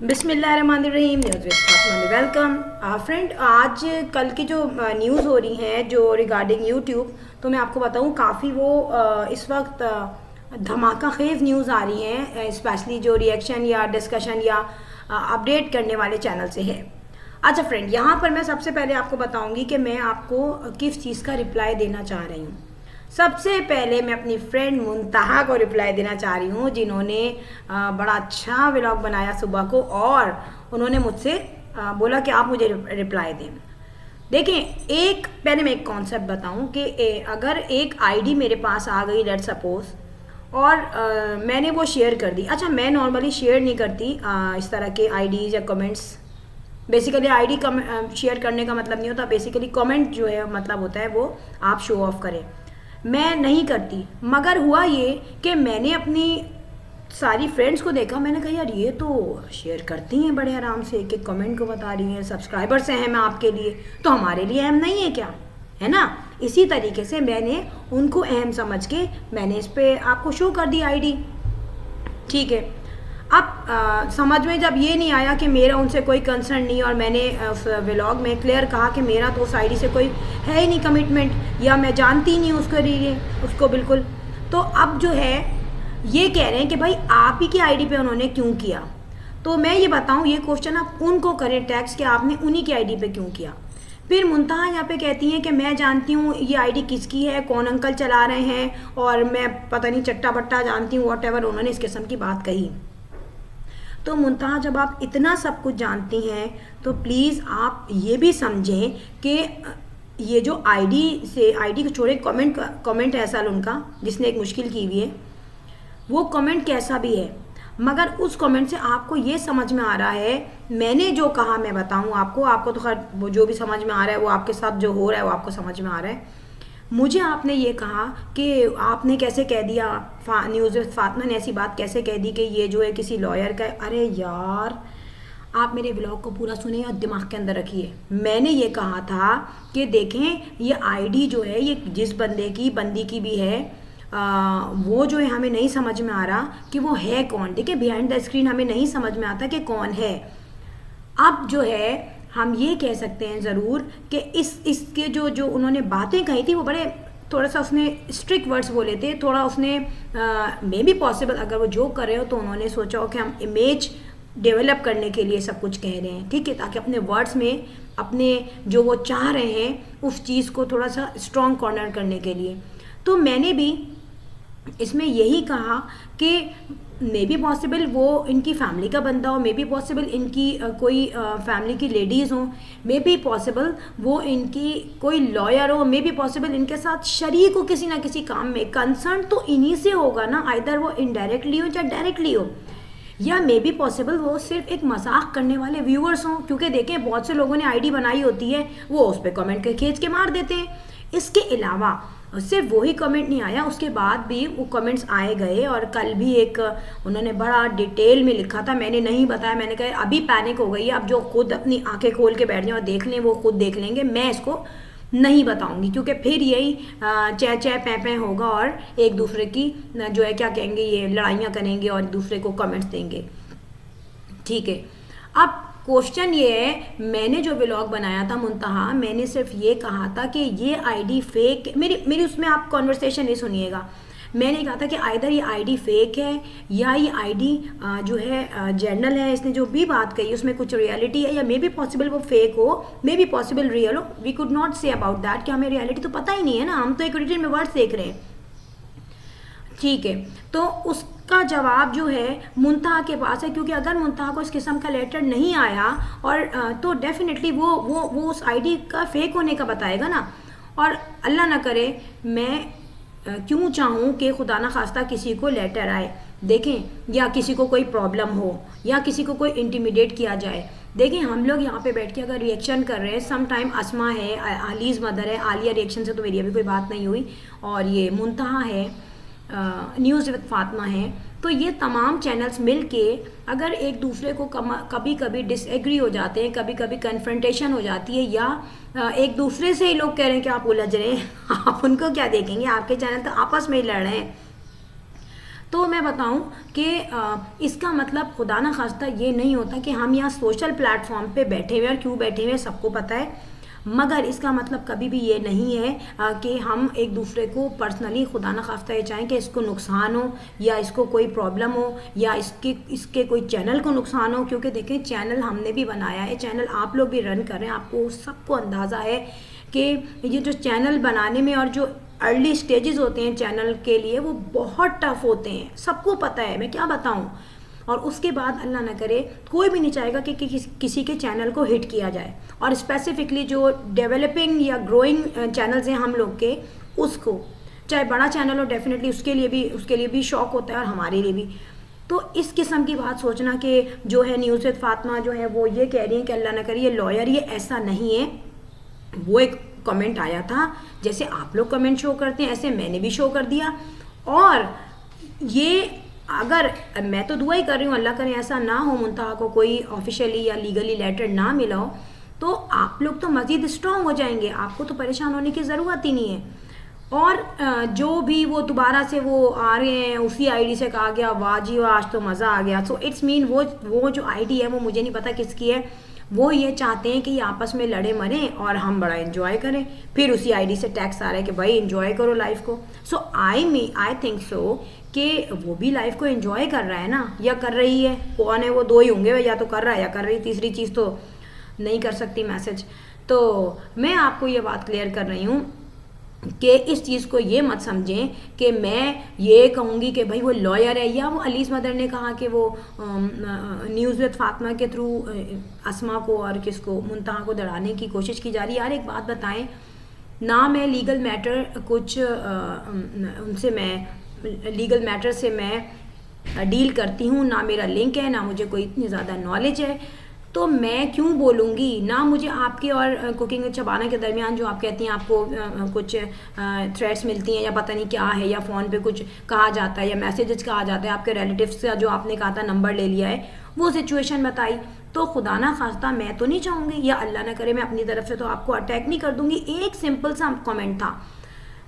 बिस्मिल्लाहिर्रहमानिर्रहीम। News with Fatima में welcome. Friend, आज कल की जो न्यूज़ हो रही हैं जो रिगार्डिंग यूट्यूब, तो मैं आपको बताऊं काफ़ी वो इस वक्त धमाका खेज़ न्यूज़ आ रही हैं, स्पेशली जो रिएक्शन या डिस्कशन या अपडेट करने वाले चैनल से है। अच्छा फ्रेंड, यहाँ पर मैं सबसे पहले आपको बताऊंगी कि मैं आपको किस चीज़ का रिप्लाई देना चाह रही हूँ। सबसे पहले मैं अपनी फ्रेंड मुंतहा को रिप्लाई देना चाह रही हूँ, जिन्होंने बड़ा अच्छा व्लॉग बनाया सुबह को, और उन्होंने मुझसे बोला कि आप मुझे रिप्लाई दें। देखें, पहले मैं एक कॉन्सेप्ट बताऊँ कि अगर एक आईडी मेरे पास आ गई, लेट सपोज, और मैंने वो शेयर कर दी। अच्छा, मैं नॉर्मली शेयर नहीं करती इस तरह के आईडीज़ या कमेंट्स। बेसिकली आईडी शेयर करने का मतलब नहीं होता, बेसिकली कमेंट जो है मतलब होता है वो आप शो ऑफ करें। मैं नहीं करती, मगर हुआ ये कि मैंने अपनी सारी फ्रेंड्स को देखा, मैंने कहा यार ये तो शेयर करती हैं बड़े आराम से, कि कमेंट को बता रही हैं, सब्सक्राइबर्स हैं मैं आपके लिए, तो हमारे लिए अहम नहीं है क्या, है ना। इसी तरीके से मैंने उनको अहम समझ के मैंने इस पर आपको शो कर दी आईडी। ठीक है, अब समझ में जब ये नहीं आया कि मेरा उनसे कोई कंसर्न नहीं, और मैंने उस व्लॉग में क्लियर कहा कि मेरा तो उस आईडी से कोई है ही नहीं कमिटमेंट, या मैं जानती ही नहीं उसको बिल्कुल, तो अब जो है ये कह रहे हैं कि भाई आप ही की आईडी पे उन्होंने क्यों किया। तो मैं ये बताऊं, ये क्वेश्चन आप उनको करें टैक्स कि आपने उन्हीं की आईडी पे क्यों किया। फिर मुंतहा यहाँ पे कहती हैं कि मैं जानती हूँ ये आईडी किसकी है, कौन अंकल चला रहे हैं, और मैं पता नहीं चट्टा बट्टा जानती हूँ, वॉट एवर उन्होंने इस किस्म की बात कही। तो मुंतहा, जब आप इतना सब कुछ जानती हैं तो प्लीज़ आप ये भी समझें कि ये जो आईडी को छोड़े, कमेंट है असल उनका जिसने एक मुश्किल की हुई है, वो कमेंट कैसा भी है, मगर उस कमेंट से आपको ये समझ में आ रहा है, मैंने जो कहा मैं बताऊं आपको तो खैर वो जो भी समझ में आ रहा है वो आपके साथ जो हो रहा है वो आपको समझ में आ रहा है। मुझे आपने ये कहा कि आपने कैसे कह दिया, न्यूज़ फातिमा ने ऐसी बात कैसे कह दी कि ये जो है किसी लॉयर का है। अरे यार, आप मेरे ब्लॉग को पूरा सुनिए और दिमाग के अंदर रखिए। मैंने ये कहा था कि देखें, ये आईडी जो है ये जिस बंदी की भी है, वो जो है हमें नहीं समझ में आ रहा कि वो है कौन। देखिए, बिहाइंड द स्क्रीन हमें नहीं समझ में आता कि कौन है। अब जो है हम ये कह सकते हैं ज़रूर कि इसके जो उन्होंने बातें कही थी वो बड़े थोड़ा सा उसने स्ट्रिक्ट वर्ड्स बोले थे, थोड़ा उसने मे बी पॉसिबल अगर वो जो कर रहे हो तो उन्होंने सोचा हो कि हम इमेज डेवलप करने के लिए सब कुछ कह रहे हैं, ठीक है, ताकि अपने वर्ड्स में अपने जो वो चाह रहे हैं उस चीज़ को थोड़ा सा स्ट्रॉन्ग कॉर्नर करने के लिए। तो मैंने भी इसमें यही कहा कि मे बी पॉसिबल वो इनकी फैमिली का बंदा हो, मे बी पॉसिबल इनकी कोई फैमिली की लेडीज़ हो, मे बी पॉसिबल वो इनकी कोई लॉयर हो, मे बी पॉसिबल इनके साथ शरीक हो किसी ना किसी काम में। कंसर्न तो इन्हीं से होगा ना, आइदर वो इनडायरेक्टली हो या डायरेक्टली हो, या मे बी पॉसिबल वो सिर्फ एक मजाक करने वाले व्यूअर्स हों, क्योंकि देखें बहुत से लोगों ने आईडी बनाई होती है, वो उस पर कमेंट के खींच के मार देते हैं। इसके अलावा सिर्फ वही कमेंट नहीं आया, उसके बाद भी वो कमेंट्स आए गए, और कल भी एक उन्होंने बड़ा डिटेल में लिखा था, मैंने नहीं बताया। मैंने कहा अभी पैनिक हो गई है, अब जो खुद अपनी आंखें खोल के बैठ जाए और देख लें वो खुद देख लेंगे, मैं इसको नहीं बताऊंगी, क्योंकि फिर यही चै चै पै होगा और एक दूसरे की जो है क्या कहेंगे, ये लड़ाइयाँ करेंगे और एक दूसरे को कमेंट्स देंगे। ठीक है, अब क्वेश्चन ये है, मैंने जो व्लॉग बनाया था मुंतहा, मैंने सिर्फ ये कहा था कि ये आईडी फेक, मेरी उसमें आप कॉन्वर्सेशन नहीं सुनिएगा। मैंने कहा था कि आइदर ये आईडी फेक है या ये आईडी जो है जर्नल है, इसने जो भी बात कही उसमें कुछ रियलिटी है, या मे बी पॉसिबल वो फेक हो, मे बी पॉसिबल रियल हो। We could not say about that, कि हमें रियलिटी तो पता ही नहीं है ना, हम तो एक रिटन में वर्ड्स देख रहे हैं। ठीक है, तो उसका जवाब जो है मुंतहा के पास है, क्योंकि अगर मुंतहा को इस किस्म का लेटर नहीं आया और तो डेफिनेटली वो उस आईडी का फेक होने का बताएगा ना। और अल्लाह ना करे, मैं क्यों चाहूँ कि खुदा ना खास्ता किसी को लेटर आए, देखें, या किसी को कोई प्रॉब्लम हो, या किसी को कोई इंटिमिडेट किया जाए। देखें, हम लोग यहाँ पे बैठ के अगर रिएक्शन कर रहे हैं, सम टाइम असमा है, आलीज़ मदर है, आलिया रिएक्शन से तो मेरी अभी कोई बात नहीं हुई, और ये मुंतहा है, न्यूज़ विद फातिमा है, तो ये तमाम चैनल्स मिलके अगर एक दूसरे को कभी कभी डिसएग्री हो जाते हैं, कभी कभी कन्फ्रंटेशन हो जाती है, या एक दूसरे से ही लोग कह रहे हैं कि आप उलझ रहे हैं आप उनको क्या देखेंगे, आपके चैनल तो आपस में ही लड़ रहे हैं। तो मैं बताऊं कि इसका मतलब खुदा ना खास्ता ये नहीं होता कि हम यहाँ सोशल प्लेटफॉर्म पे बैठे हुए और क्यों बैठे हुए सबको पता है, मगर इसका मतलब कभी भी ये नहीं है कि हम एक दूसरे को पर्सनली खुदा ना खास्ता ये चाहें कि इसको नुकसान हो या इसको कोई प्रॉब्लम हो या इसके कोई चैनल को नुकसान हो। क्योंकि देखें, चैनल हमने भी बनाया है, चैनल आप लोग भी रन कर रहे हैं, आपको सबको अंदाज़ा है कि ये जो चैनल बनाने में और जो अर्ली स्टेजेस होते हैं चैनल के लिए वो बहुत टफ होते हैं, सबको पता है, मैं क्या बताऊं। और उसके बाद अल्लाह ना करे कोई भी नहीं चाहेगा कि किसी के चैनल को हिट किया जाए, और स्पेसिफिकली जो डेवलपिंग या ग्रोइंग चैनल्स हैं हम लोग के, उसको चाहे बड़ा चैनल हो डेफिनेटली उसके लिए भी शौक होता है और हमारे लिए भी। तो इस किस्म की बात सोचना कि जो है न्यूज़ विद फातिमा जो है वो ये कह रही है कि अल्लाह ना करे ये लॉयर, ये ऐसा नहीं है। वो एक कमेंट आया था, जैसे आप लोग कमेंट शो करते हैं ऐसे मैंने भी शो कर दिया। और ये अगर मैं तो दुआ ही कर रही हूँ अल्लाह करे ऐसा ना हो, मुंतहा को कोई ऑफिशियली या लीगली लेटर ना मिला हो, तो आप लोग तो मज़ीद स्ट्रॉन्ग हो जाएंगे, आपको तो परेशान होने की ज़रूरत ही नहीं है। और जो भी वो दोबारा से वो आ रहे हैं उसी आईडी से कहा गया वाह जी वाह आज तो मज़ा आ गया। सो इट्स मीन वो जो आईडी है वो मुझे नहीं पता किसकी है, वो ये चाहते हैं कि ये आपस में लड़े मरें और हम बड़ा एंजॉय करें। फिर उसी आईडी से टैक्स आ रहा है कि भाई एंजॉय करो लाइफ को। सो आई थिंक सो कि वो भी लाइफ को एंजॉय कर रहा है ना, या कर रही है, कौन है वो, दो ही होंगे, या तो कर रहा है या कर रही, तीसरी चीज़ तो नहीं कर सकती मैसेज। तो मैं आपको ये बात क्लियर कर रही हूँ कि इस चीज़ को ये मत समझें कि मैं ये कहूँगी कि भाई वो लॉयर है, या वो अलीस मदर ने कहा कि वो न्यूज़ विद फातिमा के थ्रू अस्मा को और किसको मुंतहा को दड़ाने की कोशिश की जा रही है। यार एक बात बताएं ना, मैं लीगल मैटर कुछ उनसे मैं लीगल मैटर से मैं डील करती हूँ, ना मेरा लिंक है, ना मुझे कोई इतनी ज़्यादा नॉलेज है, तो मैं क्यों बोलूँगी ना। मुझे आपके और कुकिंग विद शबाना के दरमियान जो आप कहती हैं आपको कुछ थ्रेड्स मिलती हैं या पता नहीं क्या है, या फ़ोन पे कुछ कहा जाता है या मैसेजेस कहा जाता है, आपके रिलेटिव्स का जो आपने कहा था नंबर ले लिया है, वो सिचुएशन बताई, तो खुदा ना खास्ता मैं तो नहीं चाहूँगी, या अल्लाह ना करे मैं अपनी तरफ से तो आपको अटैक नहीं कर दूँगी। एक सिंपल सा कमेंट था,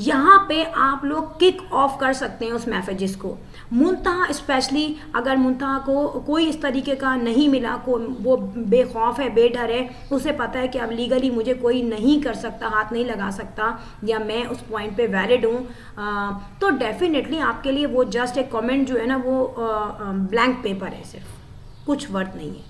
यहाँ पे आप लोग किक ऑफ कर सकते हैं उस मैसेजेस को। मुंतहा स्पेशली अगर मुंतहा को कोई इस तरीके का नहीं मिला, को वो बेखौफ है, बेडर है, उसे पता है कि अब लीगली मुझे कोई नहीं कर सकता, हाथ नहीं लगा सकता, या मैं उस पॉइंट पे वैलिड हूँ, तो डेफिनेटली आपके लिए वो जस्ट एक कमेंट जो है ना वो ब्लैंक पेपर है, सिर्फ कुछ वर्थ नहीं है,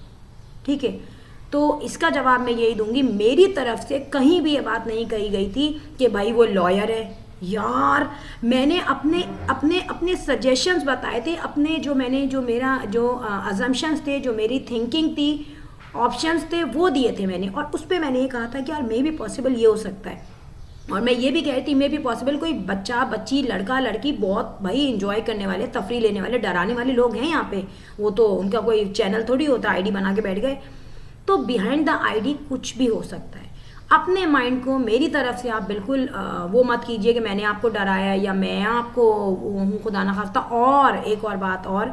ठीक है। तो इसका जवाब मैं यही दूंगी, मेरी तरफ से कहीं भी ये बात नहीं कही गई थी कि भाई वो लॉयर है। यार मैंने अपने अपने अपने सजेशंस बताए थे, अपने जो मेरा जो अजम्पशंस थे, जो मेरी थिंकिंग थी, ऑप्शंस थे, वो दिए थे मैंने, और उस पर मैंने ये कहा था कि यार मे भी पॉसिबल ये हो सकता है। और मैं ये भी कह रही थी मे भी पॉसिबल कोई बच्चा बच्ची लड़का लड़की बहुत भाई इंजॉय करने वाले, तफरी लेने वाले, डराने वाले लोग हैं यहाँ पे, वो तो उनका कोई चैनल थोड़ी होता आईडी बना के बैठ गए। तो बिहाइंड द आईडी कुछ भी हो सकता है। अपने माइंड को मेरी तरफ से आप बिल्कुल वो मत कीजिए कि मैंने आपको डराया या मैं आपको हूँ खुदा न खास्ता। और एक और बात और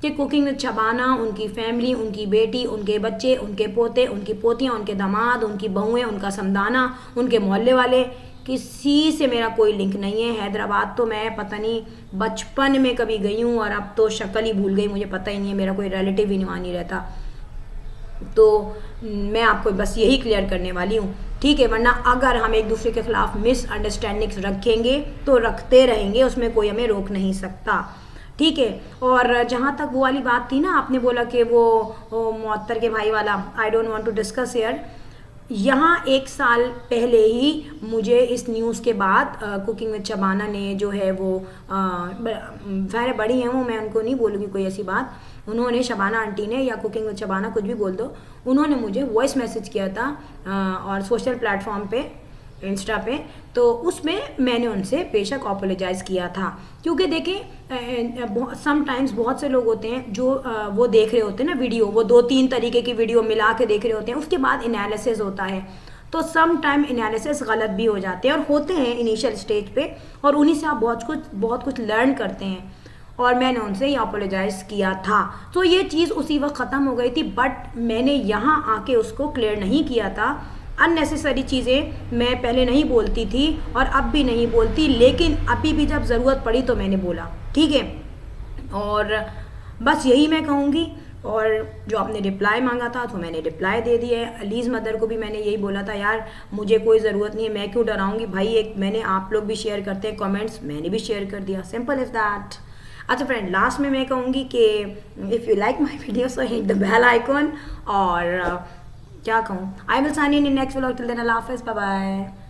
कि कुकिंग विद शबाना, उनकी फैमिली, उनकी बेटी, उनके बच्चे, उनके पोते, उनकी पोतियाँ, उनके दामाद, उनकी बहुएँ, उनका समदाना, उनके मोहल्ले वाले, किसी से मेरा कोई लिंक नहीं है। हैदराबाद तो मैं पता नहीं बचपन में कभी गई हूँ और अब तो शक्ल ही भूल गई, मुझे पता ही नहीं है, मेरा कोई रिलेटिव ही वहाँ नहीं रहता। तो मैं आपको बस यही क्लियर करने वाली हूँ, ठीक है। वरना अगर हम एक दूसरे के खिलाफ मिसअंडरस्टैंडिंग्स रखेंगे तो रखते रहेंगे, उसमें कोई हमें रोक नहीं सकता, ठीक है। और जहाँ तक वो वाली बात थी ना, आपने बोला कि वो मुअत्तर के भाई वाला, I don't want to discuss here. यहाँ 1 साल पहले ही मुझे इस न्यूज़ के बाद कुकिंग विद शबाना ने जो है वो ज़ाहिर बड़ी हैं वो, मैं उनको नहीं बोलूँगी कोई ऐसी बात, उन्होंने शबाना आंटी ने या कुकिंग विद शबाना कुछ भी बोल दो, उन्होंने मुझे वॉइस मैसेज किया था और सोशल प्लेटफॉर्म पे, इंस्टा पे, तो उसमें मैंने उनसे बेशक अपोलोजाइज़ किया था। क्योंकि देखें समटाइम्स बहुत से लोग होते हैं जो वो देख रहे होते हैं ना वीडियो, वो 2-3 तरीके की वीडियो मिला के देख रहे होते हैं, उसके बाद एनालिसिस होता है, तो सम टाइम एनालिसिस गलत भी हो जाते हैं और होते हैं इनिशियल स्टेज पे, और उन्हीं से आप बहुत कुछ लर्न करते हैं। और मैंने उनसे ये अपोलोजाइज़ किया था, तो ये चीज़ उसी वक्त ख़त्म हो गई थी, बट मैंने यहाँ आके उसको क्लियर नहीं किया था। अननेसेसरी चीज़ें मैं पहले नहीं बोलती थी और अब भी नहीं बोलती, लेकिन अभी भी जब ज़रूरत पड़ी तो मैंने बोला, ठीक है। और बस यही मैं कहूँगी। और जो आपने रिप्लाई मांगा था तो मैंने रिप्लाई दे दिया है। अलीज़ मदर को भी मैंने यही बोला था, यार मुझे कोई ज़रूरत नहीं है, मैं क्यों डराऊंगी भाई, एक मैंने, आप लोग भी शेयर करते हैं कमेंट्स, मैंने भी शेयर कर दिया, सिंपल इज़ दैट। अच्छा फ्रेंड, लास्ट में मैं कहूँगी कि if you like my video so hit the bell icon. और क्या कहूँ, I will sign in next vlog, till then अल्लाह हाफिज़, बाय बाय।